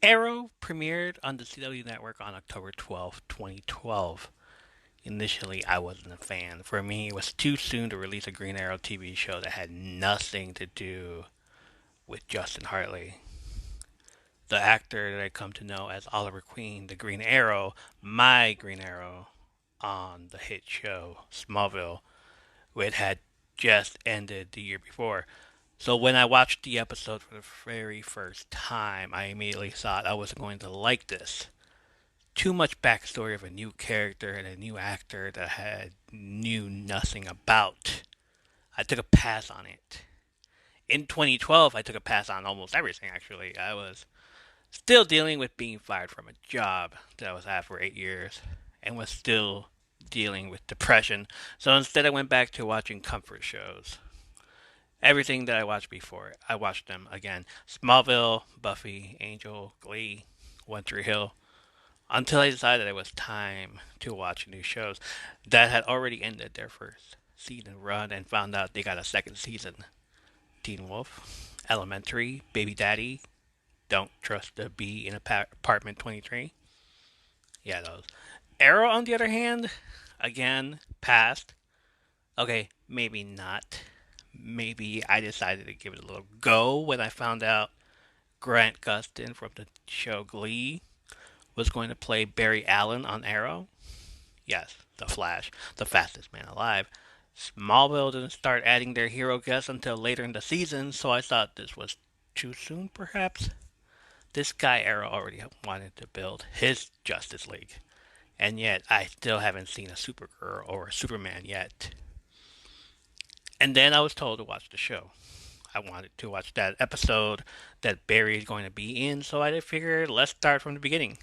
Arrow premiered on the CW network on October 12th, 2012. Initially, I wasn't a fan. For me, it was too soon to release a Green Arrow TV show that had nothing to do with Justin Hartley. The actor that I come to know as Oliver Queen, the Green Arrow, my Green Arrow, on the hit show Smallville, which had just ended the year before. So when I watched the episode for the very first time, I immediately thought I was going to like this. Too much backstory of a new character and a new actor that I knew nothing about. I took a pass on it. In 2012, I took a pass on almost everything, actually. I was still dealing with being fired from a job that I was at for 8 years and was still dealing with depression. So instead, I went back to watching comfort shows. Everything that I watched before, I watched them again. Smallville, Buffy, Angel, Glee, One Tree Hill, until I decided it was time to watch new shows that had already ended their first season run and found out they got a second season. Teen Wolf, Elementary, Baby Daddy, Don't Trust the Bee in Apartment 23. Yeah, those. Arrow, on the other hand, again, passed. Okay, maybe not. Maybe I decided to give it a little go when I found out Grant Gustin from the show Glee was going to play Barry Allen on Arrow. Yes, The Flash, the fastest man alive. Smallville didn't start adding their hero guests until later in the season, so I thought this was too soon, perhaps. This guy Arrow already wanted to build his Justice League, and yet I still haven't seen a Supergirl or a Superman yet. And then I was told to watch the show. I wanted to watch that episode that Barry is going to be in, so I figured let's start from the beginning.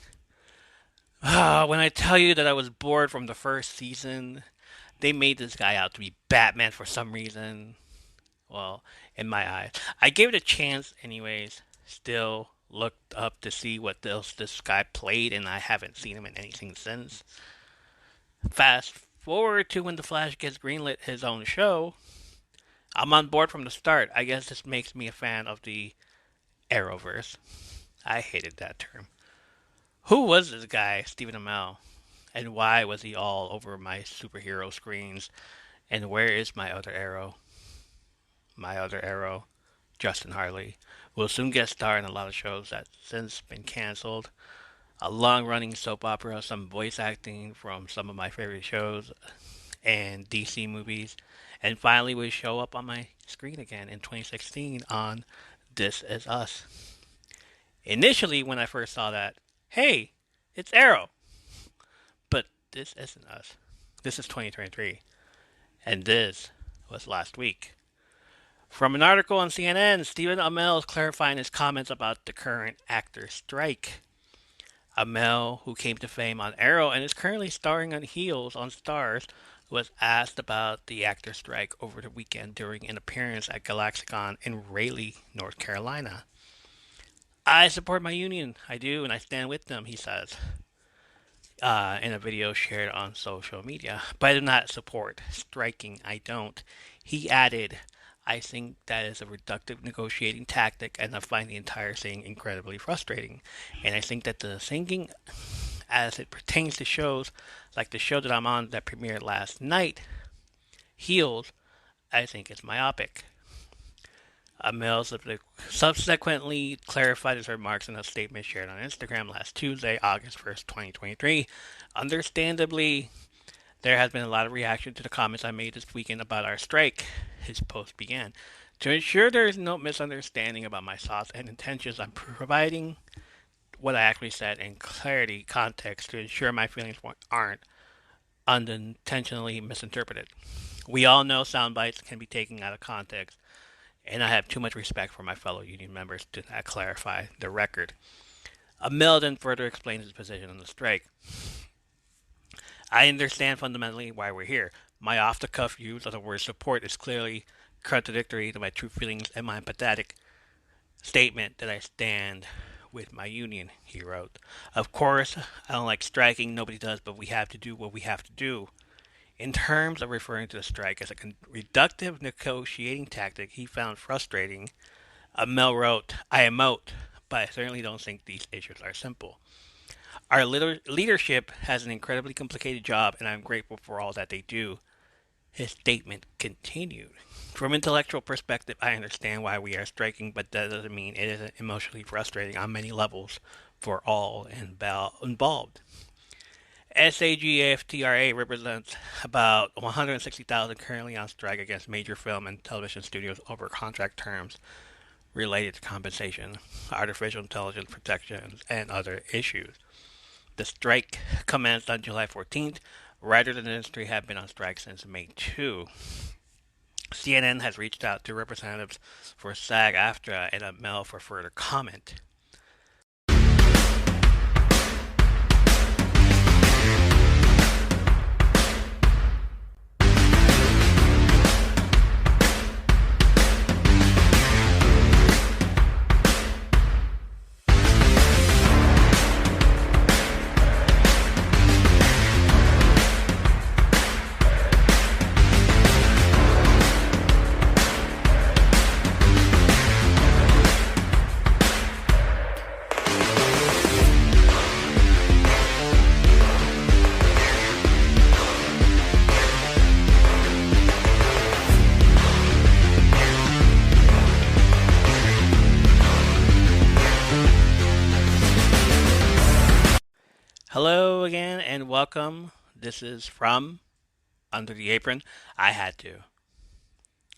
When I tell you that I was bored from the first season, they made this guy out to be Batman for some reason. Well, in my eyes, I gave it a chance anyways. Still looked up to see what else this guy played, and I haven't seen him in anything since. Fast forward to when the Flash gets greenlit his own show. I'm on board from the start. I guess this makes me a fan of the Arrowverse. I hated that term. Who was this guy, Stephen Amell? And why was he all over my superhero screens? And where is my other Arrow? My other Arrow, Justin Hartley, will soon guest star in a lot of shows that since been canceled. A long running soap opera, some voice acting from some of my favorite shows and DC movies, and finally will show up on my screen again in 2016 on This Is Us. Initially, when I first saw that, hey, it's Arrow, but this isn't us. This is 2023, and this was last week. From an article on CNN, Stephen Amell is clarifying his comments about the current actor strike. Amell, who came to fame on Arrow and is currently starring on Heels on Stars, was asked about the actor strike over the weekend during an appearance at Galaxicon in Raleigh, North Carolina. I support my union, I do, and I stand with them, he says, in a video shared on social media. But I do not support striking, I don't. He added, I think that is a reductive negotiating tactic, and I find the entire thing incredibly frustrating. And I think that the thinking, as it pertains to shows like the show that I'm on that premiered last night, Heels, I think it's myopic. Amell subsequently clarified his remarks in a statement shared on Instagram last Tuesday, August 1st, 2023. Understandably, there has been a lot of reaction to the comments I made this weekend about our strike, his post began. To ensure there is no misunderstanding about my thoughts and intentions, I'm providing what I actually said in clarity, context, to ensure my feelings aren't unintentionally misinterpreted. We all know sound bites can be taken out of context, and I have too much respect for my fellow union members to not clarify the record. Amell then further explains his position on the strike. I understand fundamentally why we're here. My off the cuff use of the word support is clearly contradictory to my true feelings and my empathetic statement that I stand with my union, he wrote. Of course, I don't like striking, nobody does, but we have to do what we have to do. In terms of referring to the strike as a reductive negotiating tactic he found frustrating, Amell wrote, I emote, but I certainly don't think these issues are simple. Our leadership has an incredibly complicated job, and I'm grateful for all that they do. His statement continued. From an intellectual perspective, I understand why we are striking, but that doesn't mean it isn't emotionally frustrating on many levels for all involved. SAGAFTRA represents about 160,000 currently on strike against major film and television studios over contract terms related to compensation, artificial intelligence protections, and other issues. The strike commenced on July 14th. Writers in the industry have been on strike since May 2. CNN has reached out to representatives for SAG-AFTRA and a mail for further comment. Hello again and welcome. This is from Under the Apron. I had to.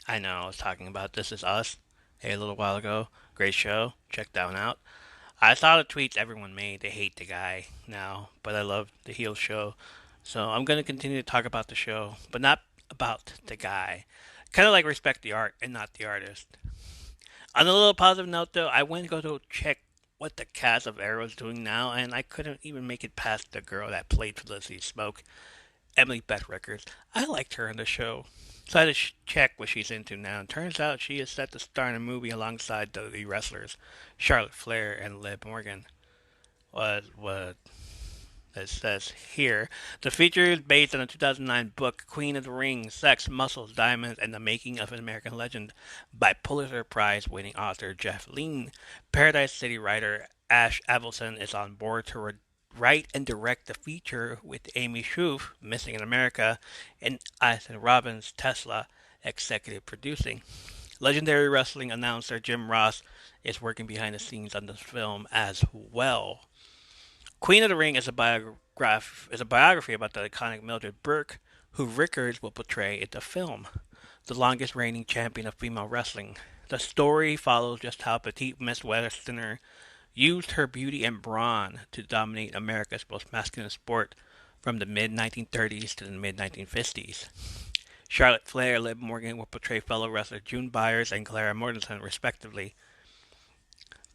I know I was talking about This Is Us a little while ago. Great show. Check that one out. I saw the tweets everyone made. They hate the guy now, but I love the heel show. So I'm going to continue to talk about the show, but not about the guy. Kind of like respect the art and not the artist. On a little positive note, though, I went to go check what the cast of Arrow is doing now, and I couldn't even make it past the girl that played Felicity Smoke, Emily Beth Rickards. I liked her in the show. So I had to check what she's into now, and turns out she is set to star in a movie alongside the wrestlers Charlotte Flair and Liv Morgan. What it says here. The feature is based on a 2009 book, Queen of the Ring, Sex, Muscles, Diamonds, and the Making of an American Legend by Pulitzer Prize-winning author Jeff Lean. Paradise City writer Ash Avildsen is on board to write and direct the feature with Amy Schuff, Missing in America, and Ethan Robbins, Tesla, executive producing. Legendary wrestling announcer Jim Ross is working behind the scenes on this film as well. Queen of the Ring is a biography about the iconic Mildred Burke, who Rickards will portray in the film, the longest reigning champion of female wrestling. The story follows just how petite Miss Westerner used her beauty and brawn to dominate America's most masculine sport from the mid-1930s to the mid-1950s. Charlotte Flair and Liv Morgan will portray fellow wrestlers June Byers and Clara Mortensen, respectively.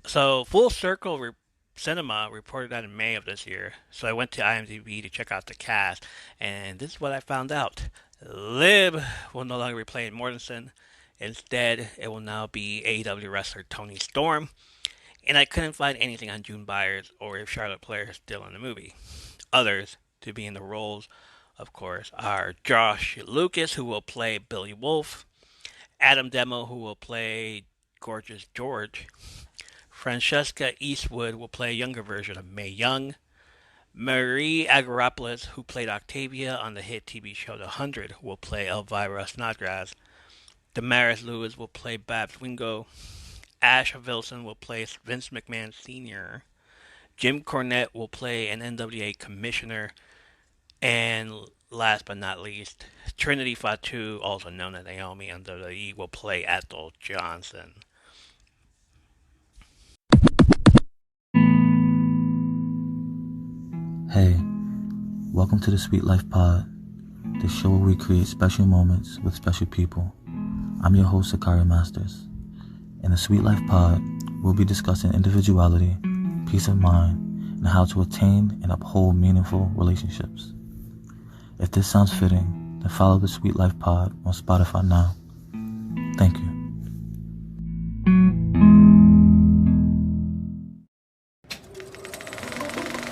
So, Full Circle Cinema reported that in May of this year, so I went to IMDb to check out the cast, and this is what I found out. Liv will no longer be playing Mortensen. Instead, it will now be AEW wrestler Toni Storm, and I couldn't find anything on June Byers or if Charlotte Flair is still in the movie. Others to be in the roles, of course, are Josh Lucas, who will play Billy Wolf, Adam Demo, who will play Gorgeous George, Francesca Eastwood will play a younger version of Mae Young. Marie Agaropoulos, who played Octavia on the hit TV show The 100, will play Elvira Snodgrass. Damaris Lewis will play Babs Wingo. Ash Wilson will play Vince McMahon Sr. Jim Cornette will play an NWA commissioner. And last but not least, Trinity Fatu, also known as Naomi on WWE, will play Ethel Johnson. Hey, welcome to the Sweet Life Pod, the show where we create special moments with special people. I'm your host, Sakari Masters. In the Sweet Life Pod, we'll be discussing individuality, peace of mind, and how to attain and uphold meaningful relationships. If this sounds fitting, then follow the Sweet Life Pod on Spotify now. Thank you.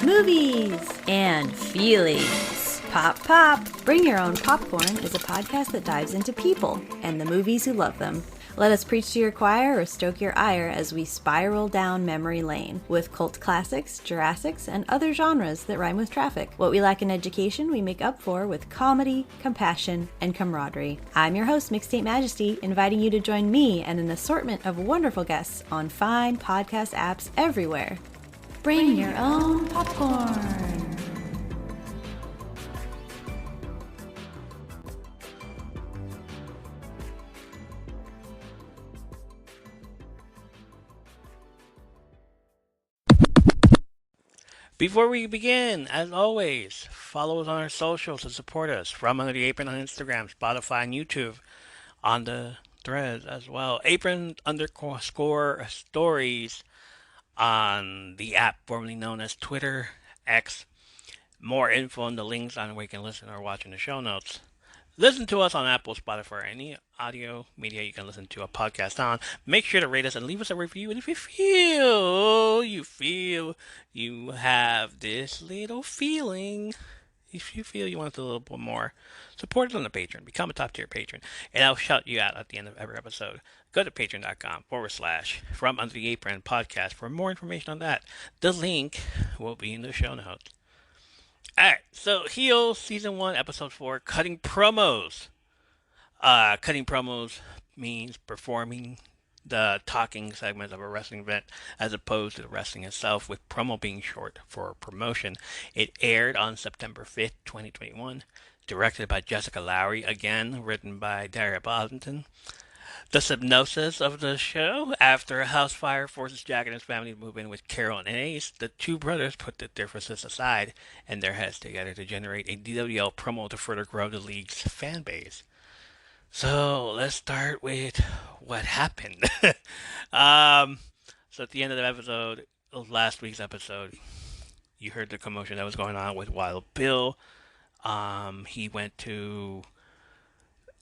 Movies and feelings. Pop, pop. Bring Your Own Popcorn is a podcast that dives into people and the movies who love them. Let us preach to your choir or stoke your ire as we spiral down memory lane with cult classics, Jurassics, and other genres that rhyme with traffic. What we lack in education, we make up for with comedy, compassion, and camaraderie. I'm your host, Mixtape Majesty, inviting you to join me and an assortment of wonderful guests on fine podcast apps everywhere. Bring your own popcorn. Before we begin, as always, follow us on our socials to support us. From Under the Apron on Instagram, Spotify, and YouTube. On the threads as well. Apron underscore stories on the app formerly known as Twitter X. More info and the links on where you can listen or watch in the show notes. Listen to us on Apple, Spotify, or any audio media you can listen to a podcast on. Make sure to rate us and leave us a review. And if you feel you have this little feeling, if you feel you want a little bit more, support us on the Patreon. Become a top tier patron, and I'll shout you out at the end of every episode. Go to patreon.com/ From Under the Apron podcast for more information on that. The link will be in the show notes. Alright, so Heel Season 1, Episode 4, Cutting Promos. Cutting promos means performing the talking segments of a wrestling event as opposed to the wrestling itself, with promo being short for promotion. It aired on September 5th, 2021, directed by Jessica Lowry, again written by Daria Bosington. The synopsis of the show: after a house fire forces Jack and his family to move in with Carol and Ace, the two brothers put their differences aside and their heads together to generate a DWL promo to further grow the league's fan base. So let's start with what happened. So at the end of the episode, last week's episode, you heard the commotion that was going on with Wild Bill. He went to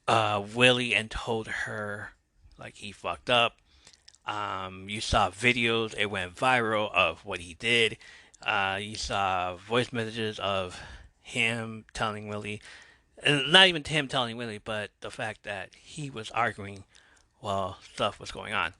Willie and told her like he fucked up. You saw videos, it went viral of what he did. You saw voice messages of him telling Willie, and not even him telling Willie, but the fact that he was arguing while stuff was going on.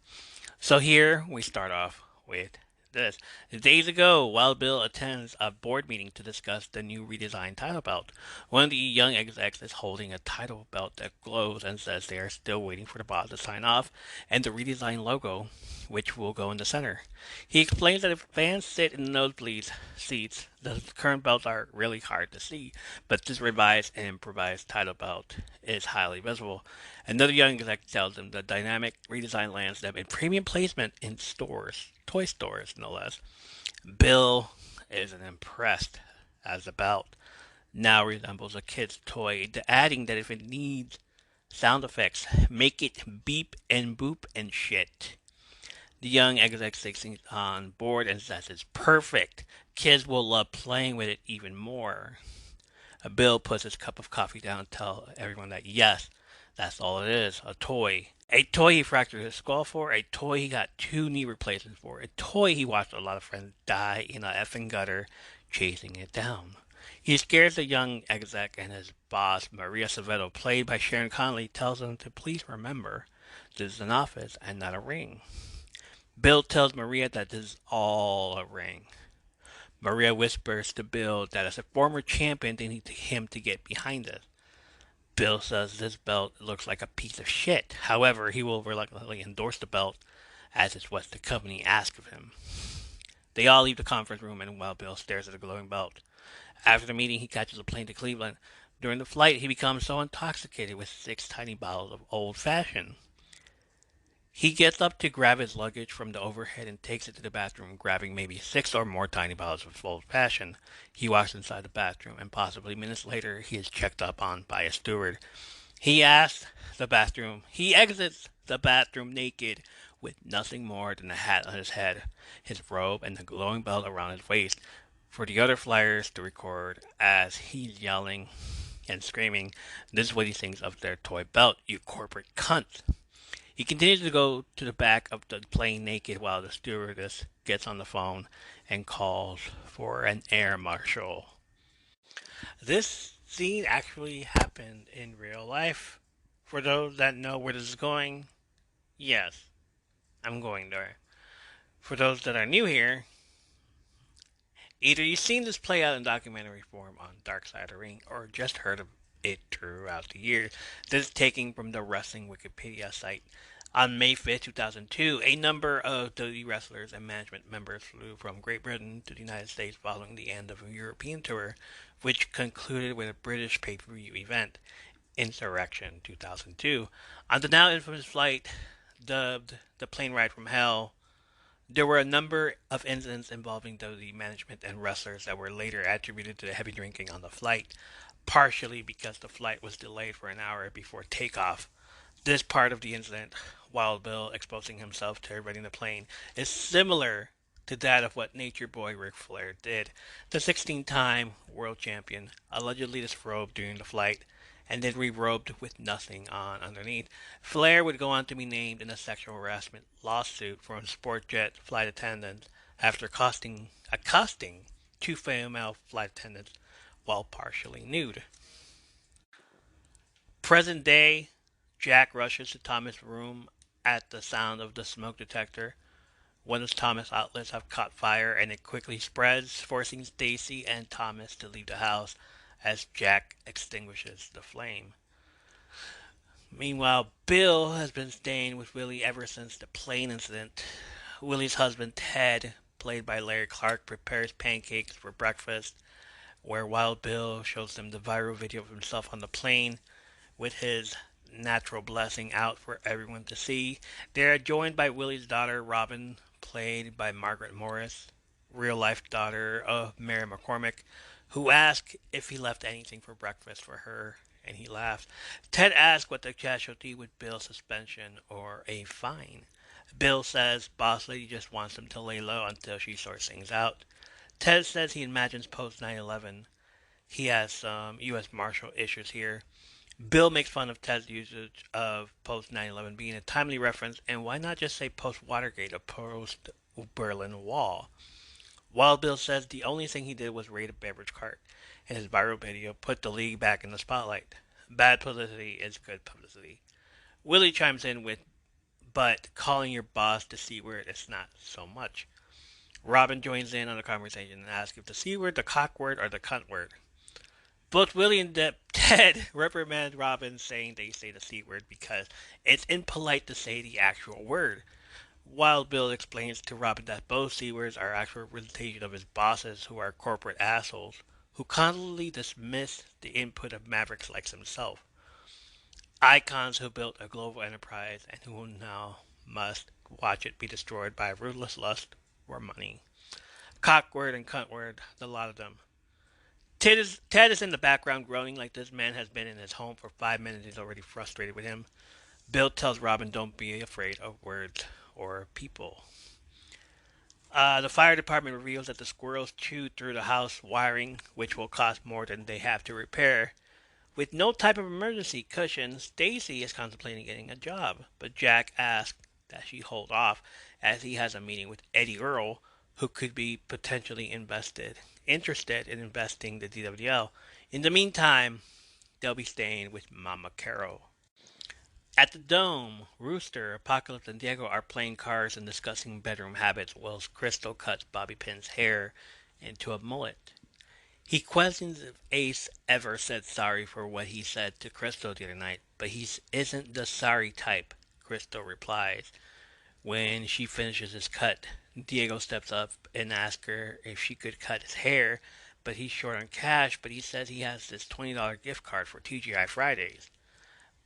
So here we start off with this. Days ago, Wild Bill attends a board meeting to discuss the new redesigned title belt. One of the young execs is holding a title belt that glows and says they are still waiting for the boss to sign off and the redesigned logo, which will go in the center. He explains that if fans sit in the nosebleed seats, the current belts are really hard to see, but this revised and improvised title belt is highly visible. Another young exec tells him the dynamic redesign lands them in premium placement in stores, toy stores no less. Bill isn't impressed, as the belt now resembles a kid's toy, adding that if it needs sound effects, make it beep and boop and shit. The young exec takes it on board and says it's perfect. Kids will love playing with it even more. Bill puts his cup of coffee down and tells everyone that yes, that's all it is, a toy. A toy he fractured his skull for, a toy he got 2 knee replacements for, a toy he watched a lot of friends die in a effing gutter chasing it down. He scares the young exec, and his boss, Maria Acevedo, played by Sharon Connolly, tells him to please remember this is an office and not a ring. Bill tells Maria that this is all a ring. Maria whispers to Bill that as a former champion they need him to get behind it. Bill says this belt looks like a piece of shit. However, he will reluctantly endorse the belt as it's what the company asked of him. They all leave the conference room, and while Bill stares at the glowing belt. After the meeting, he catches a plane to Cleveland. During the flight, he becomes so intoxicated with 6 tiny bottles of old fashioned. He gets up to grab his luggage from the overhead and takes it to the bathroom, grabbing maybe 6 or more tiny bottles of old fashioned. He walks inside the bathroom, and possibly minutes later, he is checked up on by a steward. He exits the bathroom naked, with nothing more than a hat on his head, his robe, and the glowing belt around his waist, for the other flyers to record as he's yelling and screaming, "This is what he thinks of their toy belt, you corporate cunt." He continues to go to the back of the plane naked while the stewardess gets on the phone and calls for an air marshal. This scene actually happened in real life. For those that know where this is going, Yes, I'm going there. For those that are new here, either you've seen this play out in documentary form on Dark Side of the Ring or just heard of it throughout the years. This is taken from the Wrestling Wikipedia site. On May 5th, 2002, a number of WWE wrestlers and management members flew from Great Britain to the United States following the end of a European tour, which concluded with a British pay-per-view event, Insurrection 2002. On the now infamous flight, dubbed the Plane Ride from Hell, there were a number of incidents involving the management and wrestlers that were later attributed to the heavy drinking on the flight, partially because the flight was delayed for an hour before takeoff. This part of the incident, Wild Bill exposing himself to everybody in the plane, is similar to that of what Nature Boy Ric Flair did. The 16-time world champion allegedly disrobed during the flight and then re-robed with nothing on underneath. Flair would go on to be named in a sexual harassment lawsuit from sport jet flight attendants after accosting two female flight attendants while partially nude. Present day, Jack rushes to Thomas' room at the sound of the smoke detector. One of Thomas' outlets have caught fire and it quickly spreads, forcing Stacy and Thomas to leave the house as Jack extinguishes the flame. Meanwhile, Bill has been staying with Willie ever since the plane incident. Willie's husband, Ted, played by Larry Clark, prepares pancakes for breakfast, where Wild Bill shows them the viral video of himself on the plane with his natural blessing out for everyone to see. They are joined by Willie's daughter, Robin, played by Margaret Morris, real life daughter of Mary McCormick, who asks if he left anything for breakfast for her, and he laughs. Ted asks what the casualty would Bill suspension or a fine. Bill says Boss Lady just wants him to lay low until she sorts things out. Ted says he imagines post 9/11 he has some U.S. Marshal issues here. Bill makes fun of Ted's usage of post 9/11 being a timely reference, and why not just say post Watergate or post Berlin Wall? Wild Bill says the only thing he did was raid a beverage cart, and his viral video put the league back in the spotlight. Bad publicity is good publicity. Willie chimes in with, but calling your boss the C word is not so much. Robin joins in on the conversation and asks if the C word, the cock word, or the cunt word. Both Willie and Ted reprimand Robin, saying they say the C word because it's impolite to say the actual word. Wild Bill explains to Robin that both C words are actual representation of his bosses, who are corporate assholes, who constantly dismiss the input of mavericks like himself. Icons who built a global enterprise and who now must watch it be destroyed by ruthless lust for money. Cockword and cuntword, the lot of them. Ted is in the background groaning like this man has been in his home for 5 minutes. He's already frustrated with him. Bill tells Robin, don't be afraid of words or people. The fire department reveals that the squirrels chewed through the house wiring, which will cost more than they have to repair. With no type of emergency cushion, Stacy is contemplating getting a job, but Jack asks that she hold off as he has a meeting with Eddie Earl, who could be potentially interested in investing the DWL. In the meantime, they'll be staying with Mama Carol. At the Dome, Rooster, Apocalypse, and Diego are playing cards and discussing bedroom habits whilst Crystal cuts Bobby Pin's hair into a mullet. He questions if Ace ever said sorry for what he said to Crystal the other night, but he isn't the sorry type, Crystal replies. When she finishes his cut, Diego steps up and asks her if she could cut his hair, but he's short on cash, but he says he has this $20 gift card for TGI Fridays.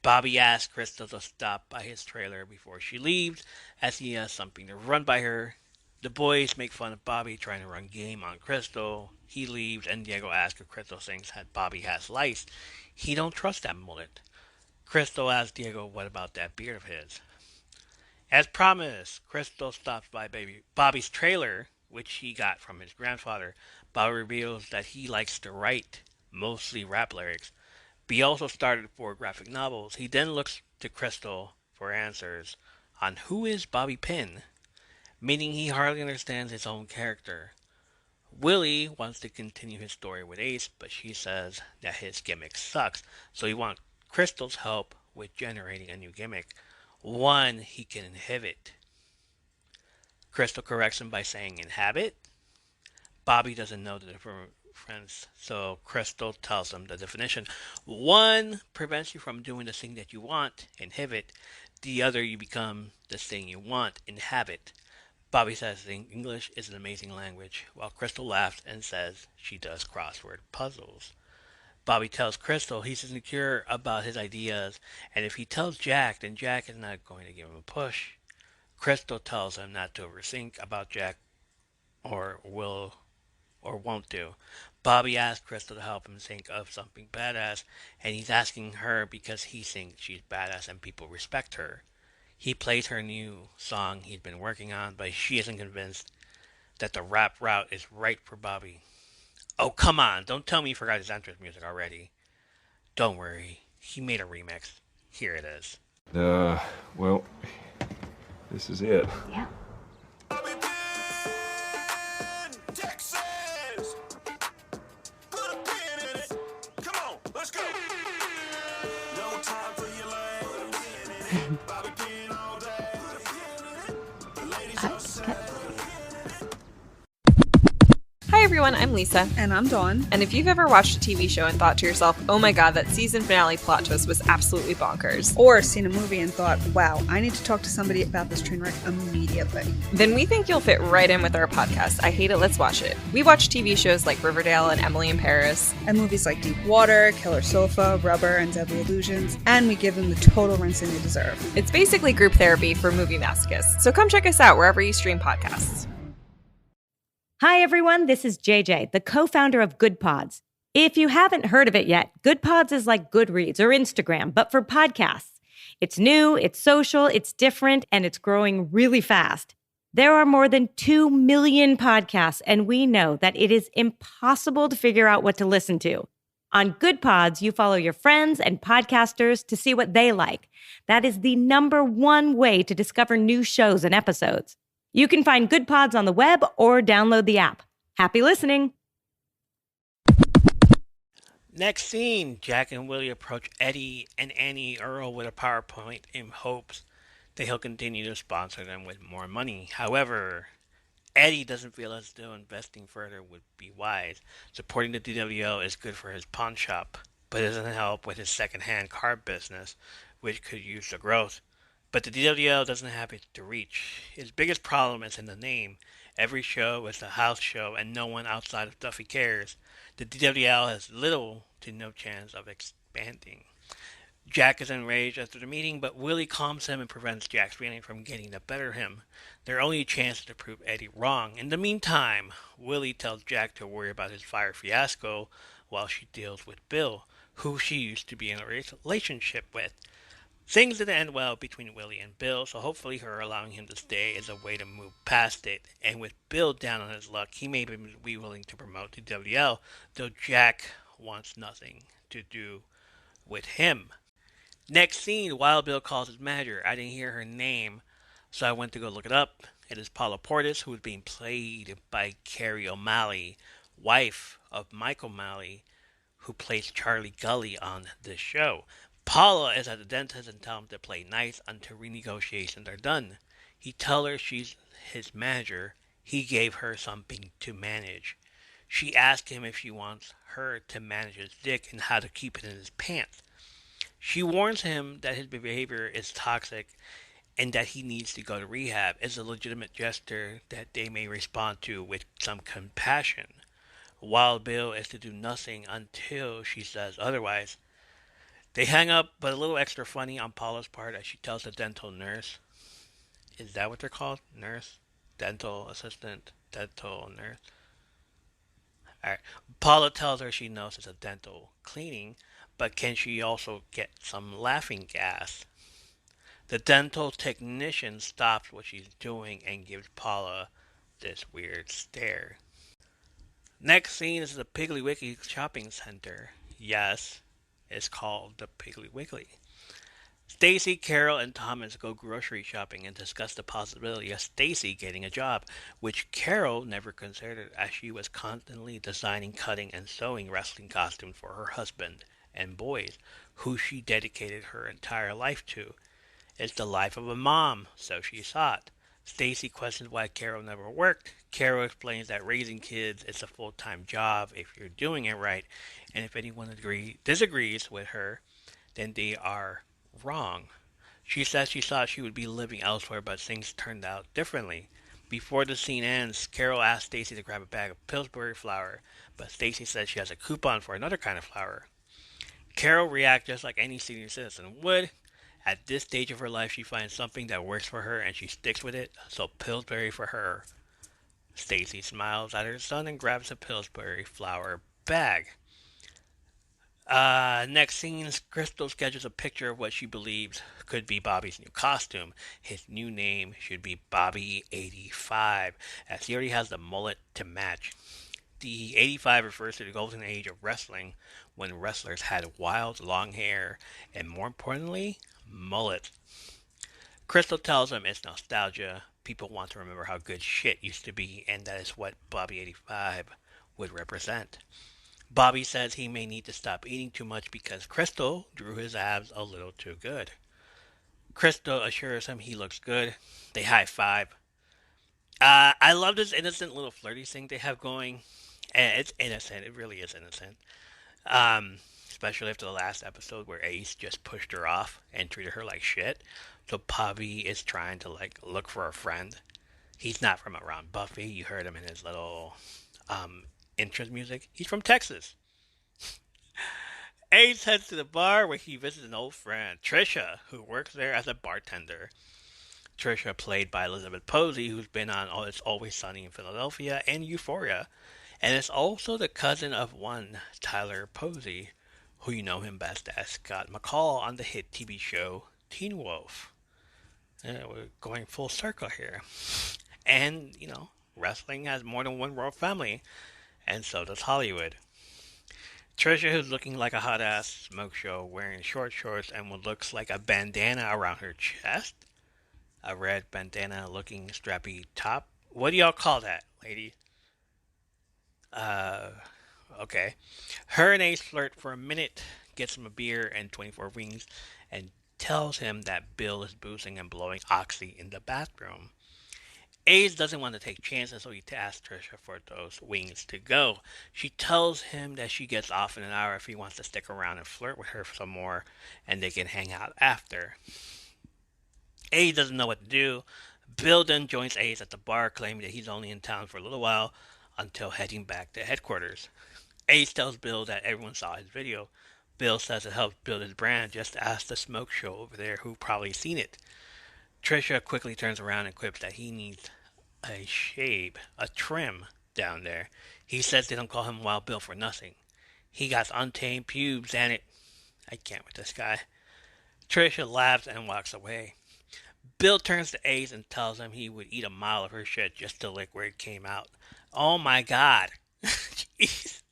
Bobby asks Crystal to stop by his trailer before she leaves, as he has something to run by her. The boys make fun of Bobby trying to run game on Crystal. He leaves, and Diego asks if Crystal thinks that Bobby has lice. He don't trust that mullet. Crystal asks Diego what about that beard of his. As promised, Crystal stops by Bobby's trailer, which he got from his grandfather. Bobby reveals that he likes to write, mostly rap lyrics. But he also started 4 graphic novels. He then looks to Crystal for answers on who is Bobby Pin, meaning he hardly understands his own character. Willie wants to continue his story with Ace, but she says that his gimmick sucks, so he wants Crystal's help with generating a new gimmick. One, he can inhibit. Crystal corrects him by saying inhabit. Bobby doesn't know the difference, so Crystal tells him the definition. One prevents you from doing the thing that you want, inhibit. The other, you become the thing you want, inhabit. Bobby says English is an amazing language, while Crystal laughs and says she does crossword puzzles. Bobby tells Crystal he's insecure about his ideas, and if he tells Jack, then Jack is not going to give him a push. Crystal tells him not to overthink about Jack or will or won't do. Bobby asks Crystal to help him think of something badass, and he's asking her because he thinks she's badass and people respect her. He plays her new song he's been working on, but she isn't convinced that the rap route is right for Bobby. Oh, come on, don't tell me you forgot his entrance music already. Don't worry, he made a remix. Here it is. Well, this is it. Yeah. Hi everyone, I'm Lisa. And I'm Dawn. And if you've ever watched a TV show and thought to yourself, oh my god, that season finale plot twist was absolutely bonkers, Or seen a movie and thought, wow, I need to talk to somebody about this train wreck immediately. then we think you'll fit right in with our podcast, I Hate It, Let's Watch It. We watch TV shows like Riverdale and Emily in Paris. And movies like Deep Water, Killer Sofa, Rubber, and Deadly Illusions. And we give them the total rinsing they deserve. It's basically group therapy for movie masochists. So come check us out wherever you stream podcasts. Hi, everyone. This is JJ, the co-founder of Good Pods. If you haven't heard of it yet, Good Pods is like Goodreads or Instagram, but for podcasts. It's new, it's social, it's different, and it's growing really fast. There are more than 2 million podcasts, and we know that it is impossible to figure out what to listen to. On Good Pods, you follow your friends and podcasters to see what they like. That is the #1 way to discover new shows and episodes. You can find Good Pods on the web or download the app. Happy listening. Next scene, Jack and Willie approach Eddie and Annie Earl with a PowerPoint in hopes that he'll continue to sponsor them with more money. However, Eddie doesn't feel as though investing further would be wise. Supporting the DWO is good for his pawn shop, but it doesn't help with his second-hand car business, which could use the growth. But the DWO doesn't have it to reach. His biggest problem is in the name. Every show is a house show, and no one outside of Duffy cares. The DWL has little to no chance of expanding. Jack is enraged after the meeting, but Willie calms him and prevents Jack's feeling from getting the better of him. Their only chance is to prove Eddie wrong. In the meantime, Willie tells Jack to worry about his fire fiasco while she deals with Bill, who she used to be in a relationship with. Things didn't end well between Willie and Bill, so hopefully her allowing him to stay is a way to move past it. And with Bill down on his luck, he may be willing to promote to WL, though Jack wants nothing to do with him. Next scene, Wild Bill calls his manager. I didn't hear her name, so I went to go look it up. It is Paula Portis, who is being played by Carrie O'Malley, wife of Mike O'Malley, who plays Charlie Gully on this show. Paula is at the dentist and tells him to play nice until renegotiations are done. He tells her she's his manager. He gave her something to manage. She asks him if she wants her to manage his dick and how to keep it in his pants. She warns him that his behavior is toxic and that he needs to go to rehab. It's a legitimate gesture that they may respond to with some compassion. Wild Bill is to do nothing until she says otherwise. They hang up, but a little extra funny on Paula's part as she tells the dental nurse. Is that what they're called? Nurse? Dental assistant? Dental nurse? Alright. Paula tells her she knows it's a dental cleaning, but can she also get some laughing gas? The dental technician stops what she's doing and gives Paula this weird stare. Next scene is the Piggly Wiggly shopping center. Yes, it's called the Piggly Wiggly. Stacy, Carol, and Thomas go grocery shopping and discuss the possibility of Stacy getting a job, which Carol never considered as she was constantly designing, cutting, and sewing wrestling costumes for her husband and boys, who she dedicated her entire life to. It's the life of a mom, so she thought. Stacy questions why Carol never worked. Carol explains that raising kids is a full-time job if you're doing it right, and if anyone disagrees with her, then they are wrong. She says she thought she would be living elsewhere, but things turned out differently. Before the scene ends, Carol asks Stacy to grab a bag of Pillsbury flour, but Stacy says she has a coupon for another kind of flour. Carol reacts just like any senior citizen would. At this stage of her life, she finds something that works for her and she sticks with it, so Pillsbury for her. Stacy smiles at her son and grabs a Pillsbury flour bag. Next scene, Crystal sketches a picture of what she believes could be Bobby's new costume. His new name should be Bobby 85, as he already has the mullet to match. The 85 refers to the golden age of wrestling, when wrestlers had wild, long hair, and more importantly, mullets. Crystal tells him it's nostalgia. People want to remember how good shit used to be, and that is what Bobby 85 would represent. Bobby says he may need to stop eating too much because Crystal drew his abs a little too good. Crystal assures him he looks good. They high five. I love this innocent little flirty thing they have going. And it's innocent. It really is innocent. Especially after the last episode where Ace just pushed her off and treated her like shit. So Bobby is trying to like look for a friend. He's not from around Buffy. You heard him in his little intro music. He's from Texas. Ace heads to the bar where he visits an old friend, Trisha, who works there as a bartender. Trisha, played by Elizabeth Posey, who's been on It's Always Sunny in Philadelphia and Euphoria, and is also the cousin of one Tyler Posey, who you know him best as Scott McCall on the hit TV show Teen Wolf. We're going full circle here. And, wrestling has more than one royal family, and so does Hollywood. Trisha, who's looking like a hot ass smoke show, wearing short shorts and what looks like a bandana around her chest. A red bandana looking strappy top. What do y'all call that, lady? Okay. Her and Ace flirt for a minute, gets him a beer and 24 wings, and tells him that Bill is boozing and blowing oxy in the bathroom. Ace doesn't want to take chances, so he asks Trisha for those wings to go. She tells him that she gets off in an hour if he wants to stick around and flirt with her some more, and they can hang out after. Ace doesn't know what to do. Bill then joins Ace at the bar, claiming that he's only in town for a little while until heading back to headquarters. Ace tells Bill that everyone saw his video. Bill says it helps build his brand. Just ask the smoke show over there who probably seen it. Trisha quickly turns around and quips that he needs a shave, a trim down there. He says they don't call him Wild Bill for nothing. He got untamed pubes and it... I can't with this guy. Trisha laughs and walks away. Bill turns to Ace and tells him he would eat a mile of her shit just to lick where it came out. Oh my god. Jeez.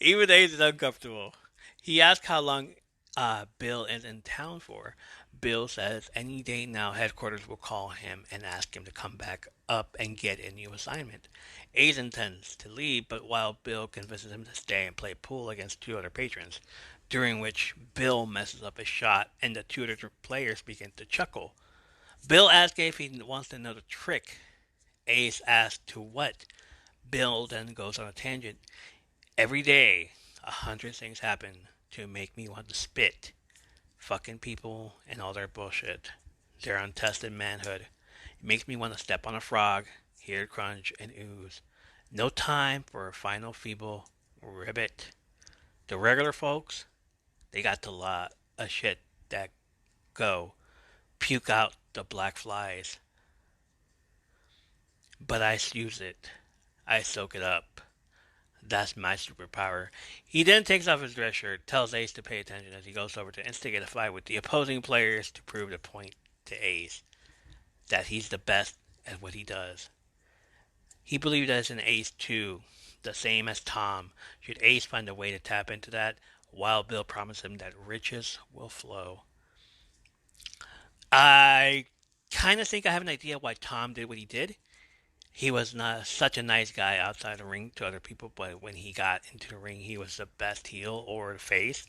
Even Ace is uncomfortable. He asks how long Bill is in town for. Bill says any day now headquarters will call him and ask him to come back up and get a new assignment. Ace intends to leave, but while Bill convinces him to stay and play pool against two other patrons, during which Bill messes up a shot and the two other players begin to chuckle. Bill asks if he wants to know the trick. Ace asks to what. Bill then goes on a tangent. Every day, 100 things happen to make me want to spit. Fucking people and all their bullshit. Their untested manhood. It makes me want to step on a frog, hear it crunch and ooze. No time for a final feeble ribbit. The regular folks, they got a lot of shit that go. Puke out the black flies. But I use it. I soak it up. That's my superpower. He then takes off his dress shirt, tells Ace to pay attention as he goes over to instigate a fight with the opposing players to prove the point to Ace that he's the best at what he does. He believes that it's an Ace too, the same as Tom. Should Ace find a way to tap into that, Wild Bill promised him that riches will flow. I kind of think I have an idea why Tom did what he did. He was not such a nice guy outside the ring to other people, but when he got into the ring, he was the best heel or face.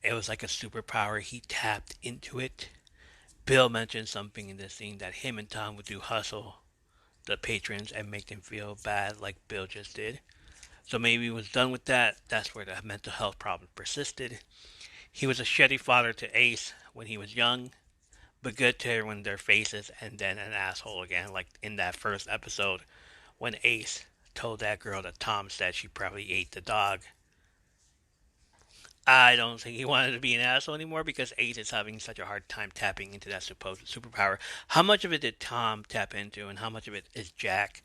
It was like a superpower. He tapped into it. Bill mentioned something in this scene that him and Tom would do hustle the patrons and make them feel bad like Bill just did. So maybe he was done with that. That's where the mental health problem persisted. He was a shitty father to Ace when he was young, but good to everyone in their faces, and then an asshole again, like in that first episode when Ace told that girl that Tom said she probably ate the dog. I don't think he wanted to be an asshole anymore because Ace is having such a hard time tapping into that supposed superpower. How much of it did Tom tap into, and how much of it is Jack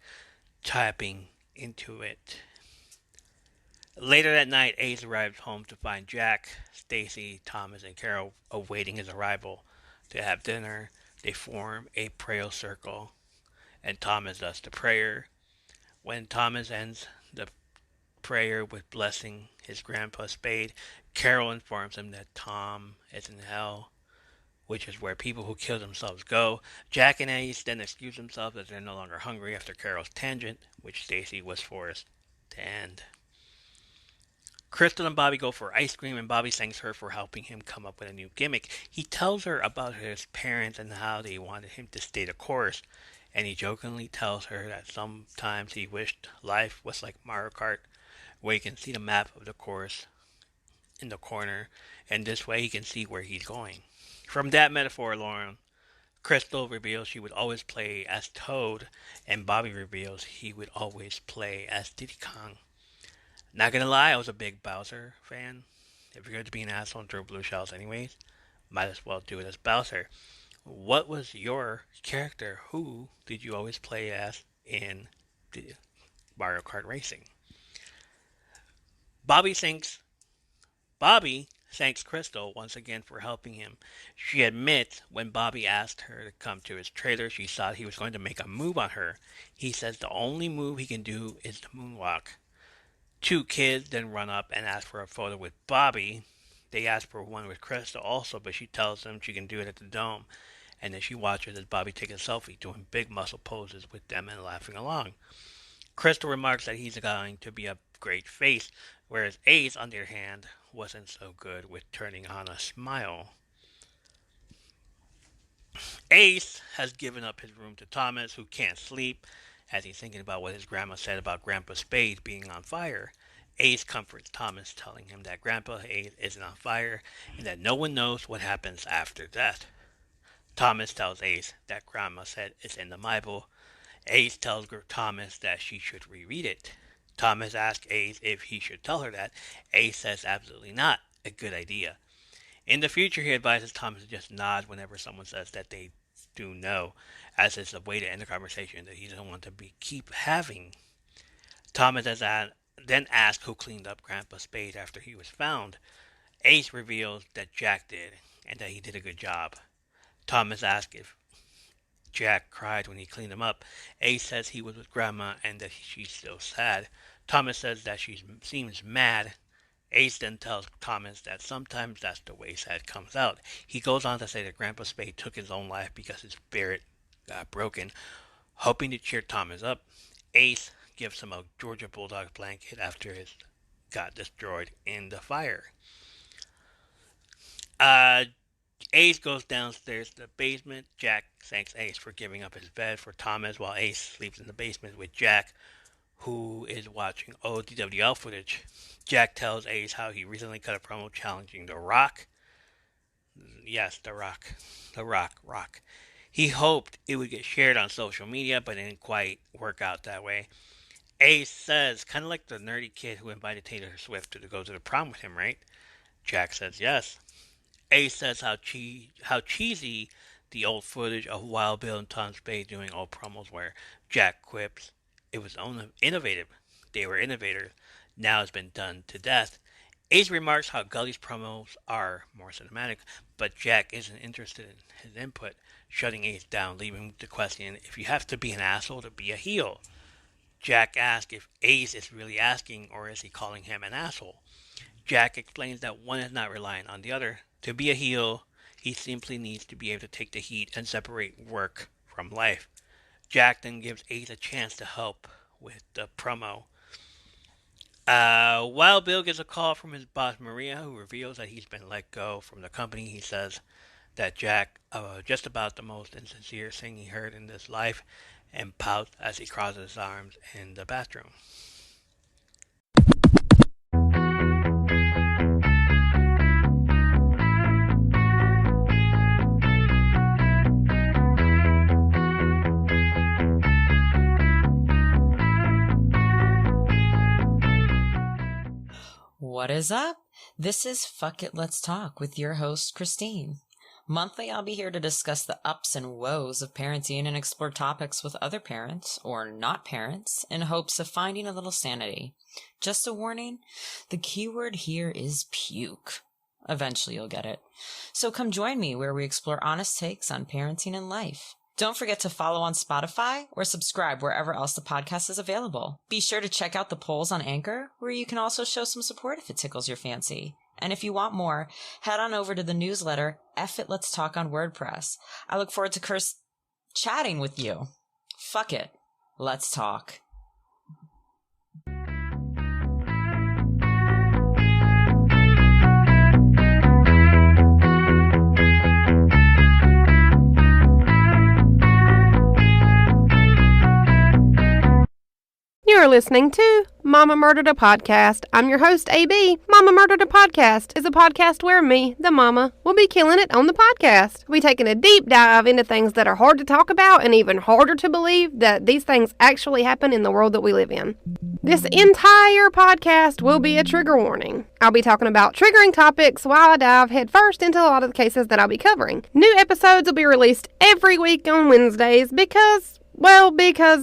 tapping into it? Later that night, Ace arrives home to find Jack, Stacy, Thomas, and Carol awaiting his arrival to have dinner. They form a prayer circle, and Thomas does the prayer. When Thomas ends the prayer with blessing his grandpa Spade, Carol informs him that Tom is in hell, which is where people who kill themselves go. Jack and Ace then excuse themselves as they're no longer hungry after Carol's tangent, which Stacy was forced to end. Crystal and Bobby go for ice cream, and Bobby thanks her for helping him come up with a new gimmick. He tells her about his parents and how they wanted him to stay the course, and he jokingly tells her that sometimes he wished life was like Mario Kart, where you can see the map of the course in the corner, and this way he can see where he's going. From that metaphor alone, Crystal reveals she would always play as Toad, and Bobby reveals he would always play as Diddy Kong. Not gonna lie, I was a big Bowser fan. If you're going to be an asshole and throw blue shells anyways, might as well do it as Bowser. What was your character? Who did you always play as in the Mario Kart Racing? Bobby thinks Bobby thanks Crystal once again for helping him. She admits when Bobby asked her to come to his trailer, she thought he was going to make a move on her. He says the only move he can do is the moonwalk. Two kids then run up and ask for a photo with Bobby. They ask for one with Crystal also, but she tells them she can do it at the dome. And then she watches as Bobby takes a selfie, doing big muscle poses with them and laughing along. Crystal remarks that he's going to be a great face, whereas Ace, on the other hand, wasn't so good with turning on a smile. Ace has given up his room to Thomas, who can't sleep, as he's thinking about what his grandma said about Grandpa Spade being on fire. Ace comforts Thomas, telling him that Grandpa Ace isn't on fire and that no one knows what happens after death. Thomas tells Ace that Grandma said it's in the Bible. Ace tells Thomas that she should reread it. Thomas asks Ace if he should tell her that. Ace says absolutely not. A good idea. In the future, he advises Thomas to just nod whenever someone says that they do know, as it's a way to end the conversation that he doesn't want to keep having. Thomas then asks who cleaned up Grandpa Spade after he was found. Ace reveals that Jack did, and that he did a good job. Thomas asks if Jack cried when he cleaned him up. Ace says he was with Grandma and that she's still sad. Thomas says that she seems mad. Ace then tells Thomas that sometimes that's the way sad comes out. He goes on to say that Grandpa Spade took his own life because his spirit got broken. Hoping to cheer Thomas up, Ace gives him a Georgia Bulldog blanket after his got destroyed in the fire. Ace goes downstairs to the basement. Jack thanks Ace for giving up his bed for Thomas while Ace sleeps in the basement with Jack, who is watching old DWL footage. Jack tells Ace how he recently cut a promo challenging The Rock. Yes, The Rock. The Rock. He hoped it would get shared on social media, but it didn't quite work out that way. Ace says, kind of like the nerdy kid who invited Taylor Swift to go to the prom with him, right? Jack says yes. Ace says how cheesy the old footage of Wild Bill and Tom Spade doing old promos were. Jack quips, it was innovative. They were innovators. Now it's been done to death. Ace remarks how Gully's promos are more cinematic, but Jack isn't interested in his input, shutting Ace down, leaving him to question if you have to be an asshole to be a heel. Jack asks if Ace is really asking or is he calling him an asshole. Jack explains that one is not reliant on the other. To be a heel, he simply needs to be able to take the heat and separate work from life. Jack then gives Ace a chance to help with the promo. Wild Bill gets a call from his boss Maria, who reveals that he's been let go from the company. He says that Jack just about the most insincere thing he heard in his life and pouts as he crosses his arms in the bathroom. What is up? This is Fuck It, Let's Talk with your host, Christine. Monthly, I'll be here to discuss the ups and woes of parenting and explore topics with other parents, or not parents, in hopes of finding a little sanity. Just a warning, the keyword here is puke. Eventually you'll get it. So come join me where we explore honest takes on parenting and life. Don't forget to follow on Spotify or subscribe wherever else the podcast is available. Be sure to check out the polls on Anchor, where you can also show some support if it tickles your fancy. And if you want more, head on over to the newsletter, F It Let's Talk on WordPress. I look forward to chatting with you. Fuck it. Let's talk. You're listening to Mama Murdered a Podcast. I'm your host, AB. Mama Murdered a Podcast is a podcast where me, the mama, will be killing it on the podcast. We'll be taking a deep dive into things that are hard to talk about and even harder to believe that these things actually happen in the world that we live in. This entire podcast will be a trigger warning. I'll be talking about triggering topics while I dive headfirst into a lot of the cases that I'll be covering. New episodes will be released every week on Wednesdays because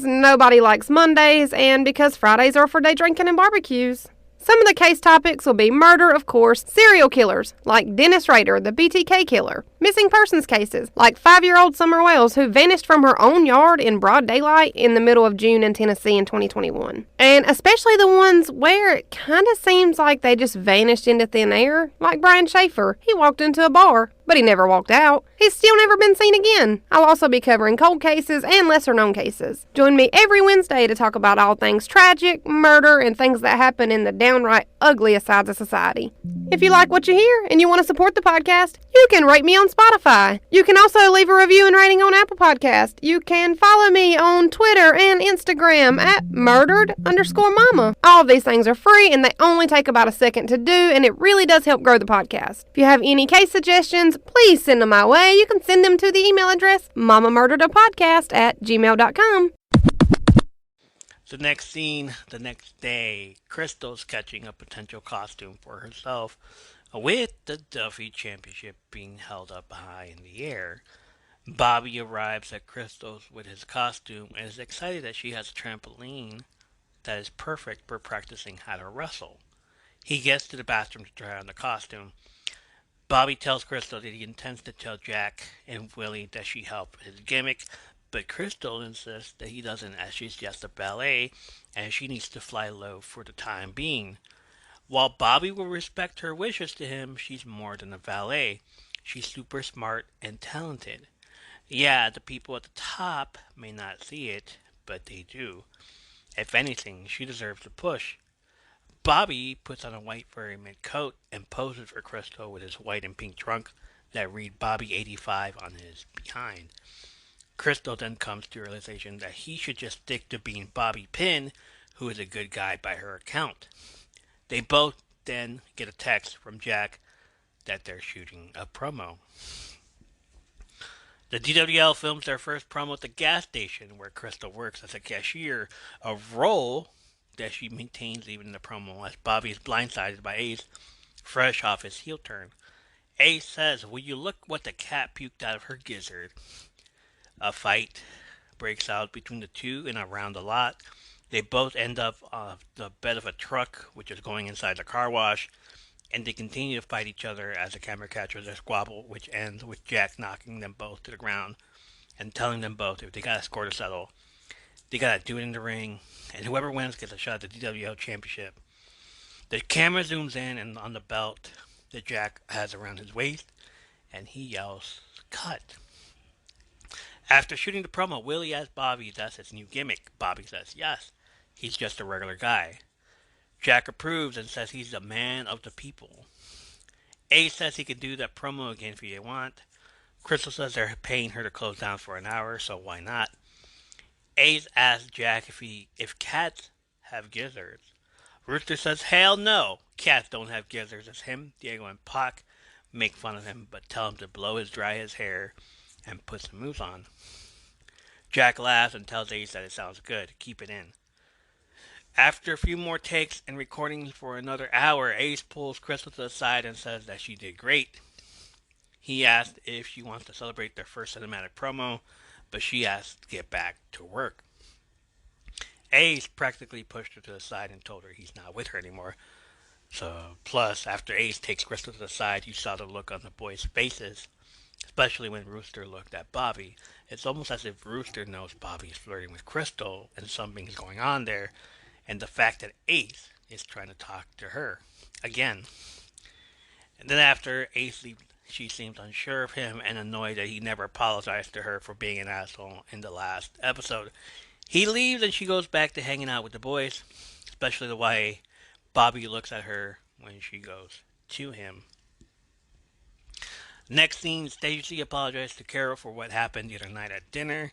nobody likes Mondays and because Fridays are for day drinking and barbecues. Some of the case topics will be murder, of course, serial killers, like Dennis Rader, the BTK killer, missing persons cases, like 5-year-old Summer Wells, who vanished from her own yard in broad daylight in the middle of June in Tennessee in 2021. And especially the ones where it kind of seems like they just vanished into thin air, like Brian Schaefer. He walked into a bar, but he never walked out. He's still never been seen again. I'll also be covering cold cases and lesser-known cases. Join me every Wednesday to talk about all things tragic, murder, and things that happen in the downright ugliest sides of society. If you like what you hear and you want to support the podcast, you can rate me on Spotify. You can also leave a review and rating on Apple Podcast. You can follow me on Twitter and Instagram at murdered_mama. All of these things are free and they only take about a second to do, and it really does help grow the podcast. If you have any case suggestions, please send them my way. You can send them to the email address mamamurderedapodcast@gmail.com. The next scene, the next day, Crystal's catching a potential costume for herself, with the Duffy Championship being held up high in the air. Bobby arrives at Crystal's with his costume and is excited that she has a trampoline that is perfect for practicing how to wrestle. He gets to the bathroom to try on the costume. Bobby tells Crystal that he intends to tell Jack and Willie that she helped his gimmick, but Crystal insists that he doesn't, as she's just a valet and she needs to fly low for the time being. While Bobby will respect her wishes to him, she's more than a valet. She's super smart and talented. Yeah, the people at the top may not see it, but they do. If anything, she deserves a push. Bobby puts on a white furry mink coat and poses for Crystal with his white and pink trunk that read Bobby 85 on his behind. Crystal then comes to the realization that he should just stick to being Bobby Pin, who is a good guy by her account. They both then get a text from Jack that they're shooting a promo. The DWL films their first promo at the gas station where Crystal works as a cashier, a role that she maintains even in the promo as Bobby is blindsided by Ace, fresh off his heel turn. Ace says, "Will you look what the cat puked out of her gizzard?" A fight breaks out between the two and around the lot. They both end up on the bed of a truck, which is going inside the car wash, and they continue to fight each other as the camera catches their squabble, which ends with Jack knocking them both to the ground and telling them both if they got a score to settle, they gotta do it in the ring, and whoever wins gets a shot at the DWL Championship. The camera zooms in and on the belt that Jack has around his waist, and he yells, "Cut." After shooting the promo, Willie asks Bobby if that's his new gimmick. Bobby says yes, he's just a regular guy. Jack approves and says he's a man of the people. Ace says he can do that promo again if you want. Crystal says they're paying her to close down for an hour, so why not? Ace asks Jack if cats have gizzards. Rooster says, hell no, cats don't have gizzards. As him, Diego, and Pac make fun of him, but tell him to blow his hair and put some mousse on. Jack laughs and tells Ace that it sounds good. Keep it in. After a few more takes and recordings for another hour, Ace pulls Crystal to the side and says that she did great. He asks if she wants to celebrate their first cinematic promo, but she asks to get back to work. Ace practically pushed her to the side and told her he's not with her anymore. So, plus, after Ace takes Crystal to the side, you saw the look on the boys' faces, especially when Rooster looked at Bobby. It's almost as if Rooster knows Bobby's flirting with Crystal and something's going on there, and the fact that Ace is trying to talk to her again. And then after Ace leaves, she seems unsure of him and annoyed that he never apologized to her for being an asshole in the last episode. He leaves and she goes back to hanging out with the boys, especially the way Bobby looks at her when she goes to him. Next scene, Stacey apologized to Carol for what happened the other night at dinner.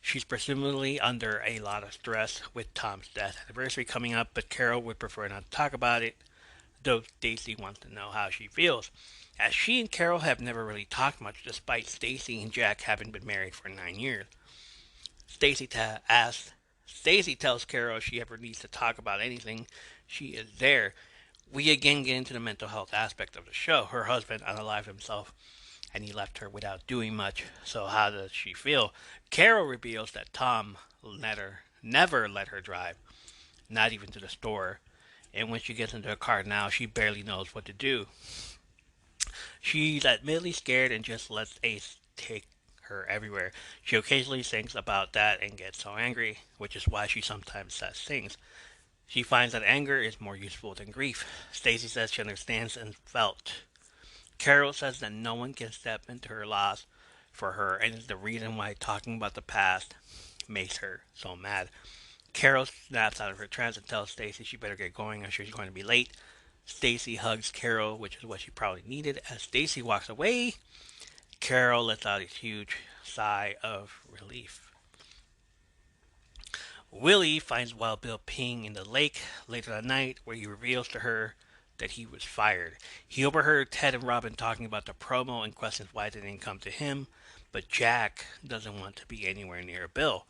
She's presumably under a lot of stress with Tom's death anniversary coming up, but Carol would prefer not to talk about it, though Stacey wants to know how she feels, as she and Carol have never really talked much despite Stacey and Jack having been married for 9 years. Stacey tells Carol if she ever needs to talk about anything, she is there. We again get into the mental health aspect of the show. Her husband unalived himself and he left her without doing much, so how does she feel? Carol reveals that Tom never let her drive, not even to the store, and when she gets into a car now, she barely knows what to do. She's admittedly scared and just lets Ace take her everywhere. She occasionally thinks about that and gets so angry, which is why she sometimes says things. She finds that anger is more useful than grief. Stacey says she understands and felt. Carol says that no one can step into her loss for her and is the reason why talking about the past makes her so mad. Carol snaps out of her trance and tells Stacey she better get going or she's going to be late. Stacey hugs Carol, which is what she probably needed. As Stacey walks away, Carol lets out a huge sigh of relief. Willie finds Wild Bill peeing in the lake later that night, where he reveals to her that he was fired. He overheard Ted and Robin talking about the promo and questions why they didn't come to him, but Jack doesn't want to be anywhere near Bill.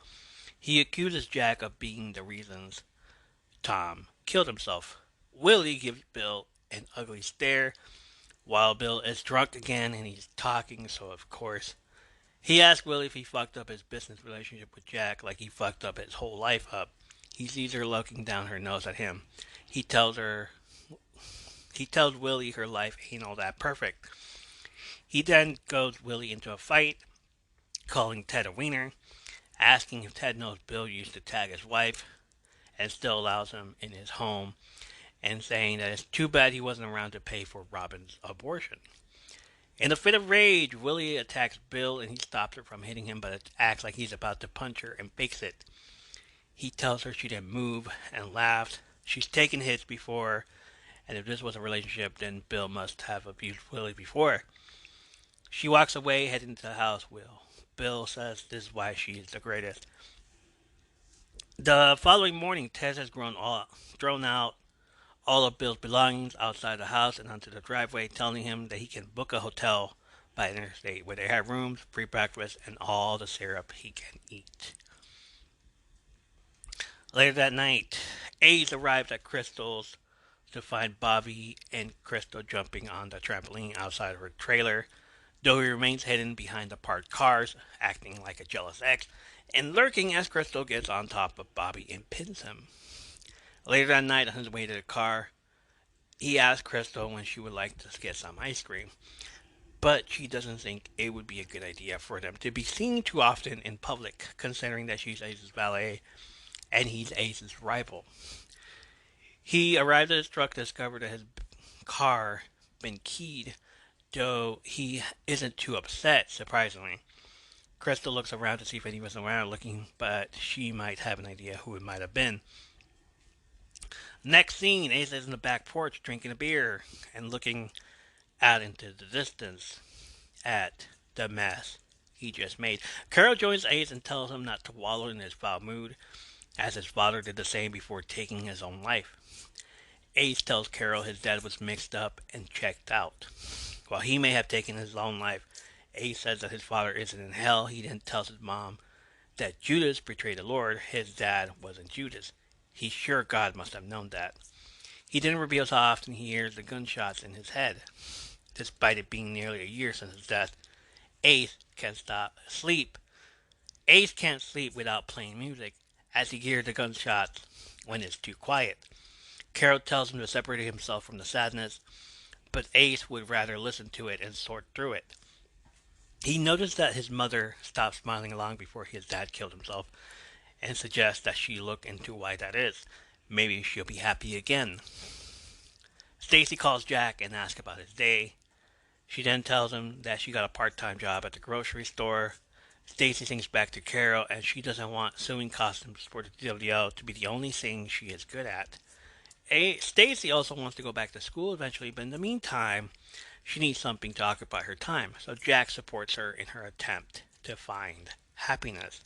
He accuses Jack of being the reasons Tom killed himself. Willie gives Bill an ugly stare. Wild Bill is drunk again and he's talking, so of course he asks Willie if he fucked up his business relationship with Jack like he fucked up his whole life up. He sees her looking down her nose at him. He tells Willie her life ain't all that perfect. He then goes Willie into a fight, calling Ted a wiener, asking if Ted knows Bill used to tag his wife and still allows him in his home, and saying that it's too bad he wasn't around to pay for Robin's abortion. In a fit of rage, Willie attacks Bill and he stops her from hitting him but acts like he's about to punch her and fakes it. He tells her she didn't move and laughs. She's taken hits before, and if this was a relationship, then Bill must have abused Willie before. She walks away, heading into the house. Bill says this is why she is the greatest. The following morning, Ted has thrown out all of Bill's belongings outside the house and onto the driveway, telling him that he can book a hotel by the interstate where they have rooms, free breakfast, and all the syrup he can eat. Later that night, Ace arrives at Crystal's to find Bobby and Crystal jumping on the trampoline outside of her trailer, though he remains hidden behind the parked cars, acting like a jealous ex, and lurking as Crystal gets on top of Bobby and pins him. Later that night, on his way to the car, he asks Crystal when she would like to get some ice cream, but she doesn't think it would be a good idea for them to be seen too often in public, considering that she's Ace's valet and he's Ace's rival. He arrived at his truck to discover that his car been keyed, though he isn't too upset, surprisingly. Crystal looks around to see if anyone's around looking, but she might have an idea who it might have been. Next scene, Ace is in the back porch drinking a beer and looking out into the distance at the mess he just made. Carol joins Ace and tells him not to wallow in his foul mood, as his father did the same before taking his own life. Ace tells Carol his dad was mixed up and checked out. While he may have taken his own life, Ace says that his father isn't in hell. He then tells his mom that Judas betrayed the Lord. His dad wasn't Judas. He's sure God must have known that. He then reveals how often he hears the gunshots in his head. Despite it being nearly a year since his death, Ace can't sleep. Ace can't sleep without playing music, as he hears the gunshots when it's too quiet. Carol tells him to separate himself from the sadness, but Ace would rather listen to it and sort through it. He noticed that his mother stopped smiling long before his dad killed himself, and suggests that she look into why that is. Maybe she'll be happy again. Stacy calls Jack and asks about his day. She then tells him that she got a part-time job at the grocery store. Stacy thinks back to Carol, and she doesn't want sewing costumes for the WL to be the only thing she is good at. Stacy also wants to go back to school eventually, but in the meantime, she needs something to occupy her time. So Jack supports her in her attempt to find happiness.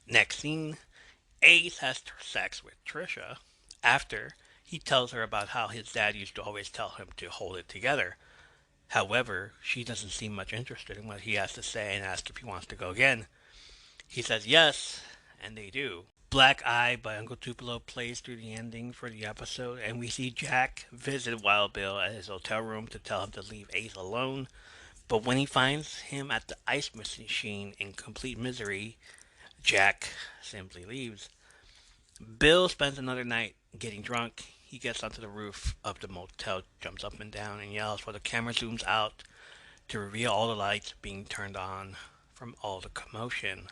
Next scene, Ace has sex with Trisha after he tells her about how his dad used to always tell him to hold it together. However, she doesn't seem much interested in what he has to say and asks if he wants to go again. He says yes, and they do. Black Eye by Uncle Tupelo plays through the ending for the episode, and we see Jack visit Wild Bill at his hotel room to tell him to leave Ace alone. But when he finds him at the ice machine in complete misery, Jack simply leaves. Bill spends another night getting drunk. He gets onto the roof of the motel, jumps up and down, and yells while the camera zooms out to reveal all the lights being turned on from all the commotion.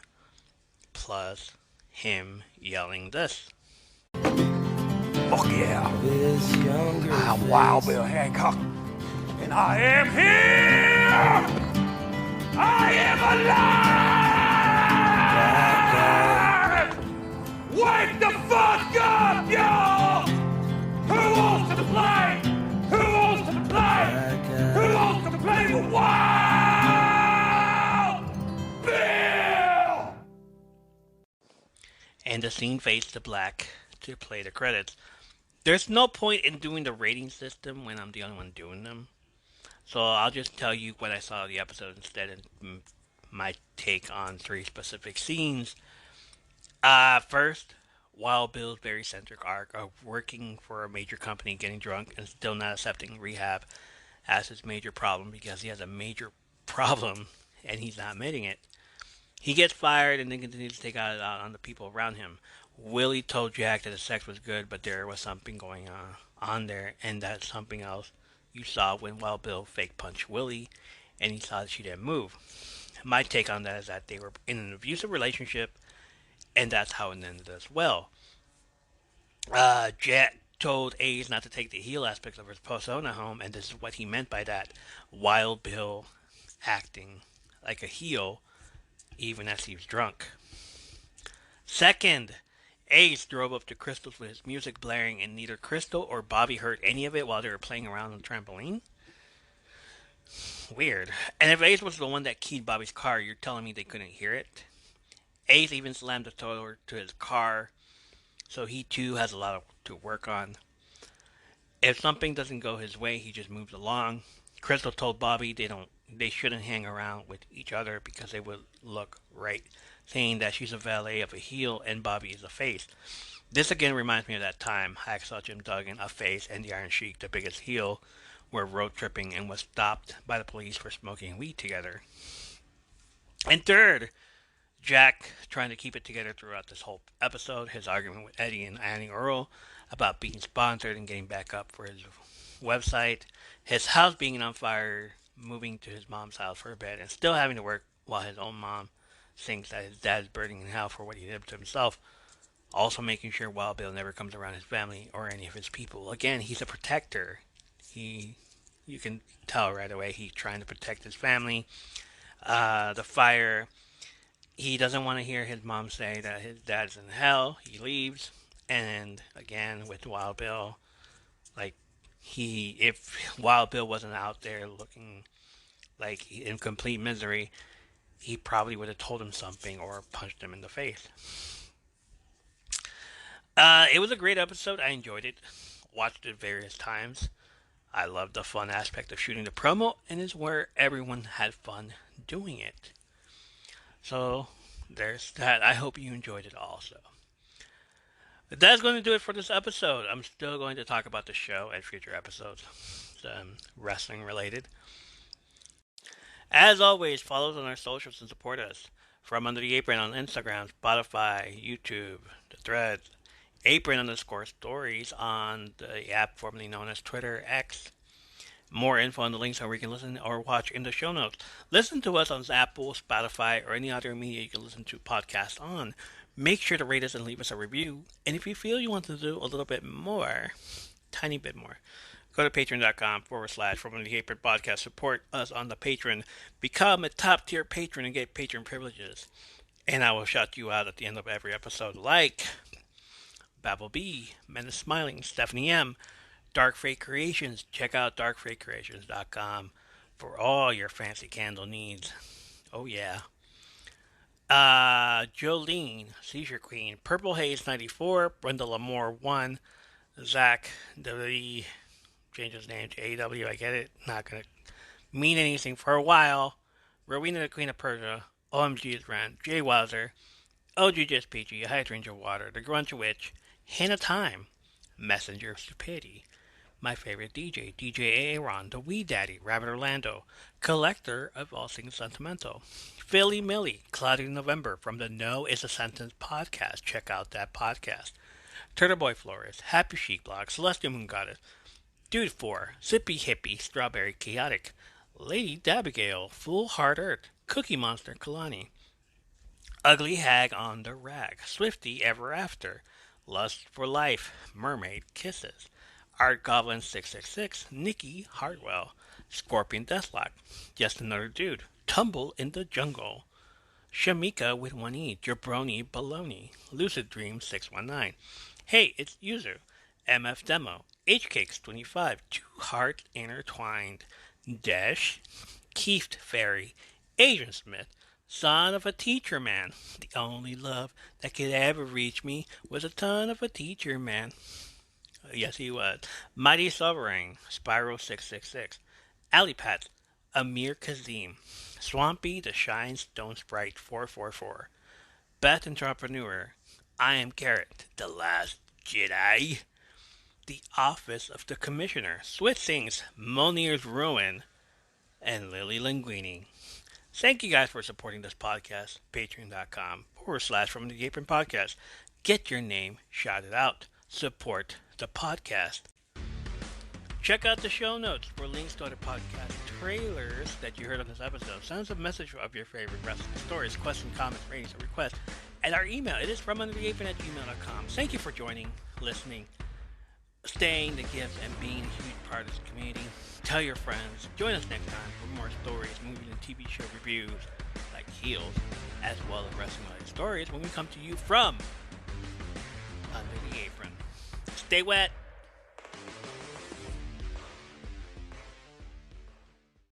Plus, him yelling this. Fuck yeah. I'm Wild Bill Hancock, and I am here! I am alive! Wake the fuck up, y'all! Who wants to play? Who wants to play? Who wants to play with Wild Bill? And the scene fades to black to play the credits. There's no point in doing the rating system when I'm the only one doing them. So I'll just tell you what I saw of the episode instead and my take on 3 specific scenes. First, Wild Bill's very centric arc of working for a major company, getting drunk, and still not accepting rehab as his major problem because he has a major problem and he's not admitting it. He gets fired and then continues to take it out on the people around him. Willie told Jack that the sex was good, but there was something going on there, and that's something else you saw when Wild Bill fake punched Willie, and he saw that she didn't move. My take on that is that they were in an abusive relationship, and that's how it ended as well. Jack told Ace not to take the heel aspects of his persona home, and this is what he meant by that. Wild Bill acting like a heel even as he was drunk. Second, Ace drove up to Crystal's with his music blaring, and neither Crystal or Bobby heard any of it while they were playing around on the trampoline. Weird. And if Ace was the one that keyed Bobby's car, you're telling me they couldn't hear it? Ace even slammed the door to his car, so he too has a lot to work on. If something doesn't go his way, he just moves along. Crystal told Bobby they shouldn't hang around with each other because they would look right, saying that she's a valet of a heel and Bobby is a face. This again reminds me of that time Hacksaw Jim Duggan, a face, and the Iron Sheik, the biggest heel, were road tripping and was stopped by the police for smoking weed together. And third, Jack trying to keep it together throughout this whole episode. His argument with Eddie and Annie Earl about being sponsored and getting back up for his website. His house being on fire, moving to his mom's house for a bit, and still having to work while his own mom thinks that his dad's burning in hell for what he did to himself. Also making sure Wild Bill never comes around his family or any of his people. Again, he's a protector. You can tell right away he's trying to protect his family. The fire, he doesn't want to hear his mom say that his dad's in hell. He leaves. And again, with Wild Bill, like, if Wild Bill wasn't out there looking like in complete misery, he probably would have told him something or punched him in the face. It was a great episode. I enjoyed it. Watched it various times. I loved the fun aspect of shooting the promo, and is where everyone had fun doing it. So there's that. I hope you enjoyed it also. But that's going to do it for this episode. I'm still going to talk about the show at future episodes, wrestling related. As always, follow us on our socials and support us. From Under the Apron on Instagram, Spotify, YouTube, the Threads, Apron_stories on the app formerly known as Twitter X. More info on the links where you can listen or watch in the show notes. Listen to us on Apple, Spotify, or any other media you can listen to podcasts on. Make sure to rate us and leave us a review. And if you feel you want to do a little bit more, tiny bit more, go to patreon.com/From the Apron Podcast. Support us on the Patreon. Become a top tier patron and get patron privileges. And I will shout you out at the end of every episode, like Babel B, Menace Smiling, Stephanie M, Dark Freight Creations. Check out darkfreightcreations.com for all your fancy candle needs. Oh yeah. Jolene, Seizure Queen, Purple Haze 94, Brenda Lamore 1, Zach W. Change his name to AW. I get it. Not gonna mean anything for a while. Rowena the Queen of Persia, OMG is Ren, Jay Wowzer, OG Just Peachy, Hydrangea Water, The Grunge Witch, Hannah Time, Messenger of Stupidity, My Favorite DJ, DJ Aaron, The Wee Daddy, Rabbit Orlando, Collector of All Things Sentimental, Philly Millie, Cloudy November from the No Is a Sentence podcast. Check out that podcast. Turtle Boy Flores, Happy Chic Blog, Celestial Moon Goddess, Dude 4, Sippy Hippie, Strawberry Chaotic, Lady Dabigail, Full Heart Earth, Cookie Monster Kalani, Ugly Hag on the Rag, Swifty Ever After, Lust for Life, Mermaid Kisses, Art Goblin 666, Nikki Hartwell, Scorpion Deathlock, Just Another Dude, Tumble in the Jungle, Shamika with 1E, Jabroni Baloney, Lucid Dream 619, Hey, it's Yuzu, MF Demo, HCakes25, Two Hearts Intertwined, Dash, Keeft Fairy, Asian Smith, Son of a Teacher Man. The only love that could ever reach me was a ton of a teacher man. Yes, he was. Mighty Sovereign, Spiral 666, Alipat, Amir Kazim, Swampy the Shine Stone Sprite 444, Beth Entrepreneur, I Am Garrett, The Last Jedi, The Office of the Commissioner, Swift Things, Monir's Ruin, and Lily Linguini. Thank you guys for supporting this podcast. Patreon.com/From the Apron Podcast. Get your name shouted out. Support the podcast. Check out the show notes for links to other podcast trailers that you heard on this episode. Send us a message of your favorite wrestling stories, questions, comments, ratings, and requests at our email. It is FromUnderTheApron@gmail.com. Thank you for joining, listening, staying the gift, and being a huge part of this community. Tell your friends. Join us next time for more stories, movies, and TV show reviews like Heels, as well as wrestling-related stories when we come to you from Under the Apron. Stay wet.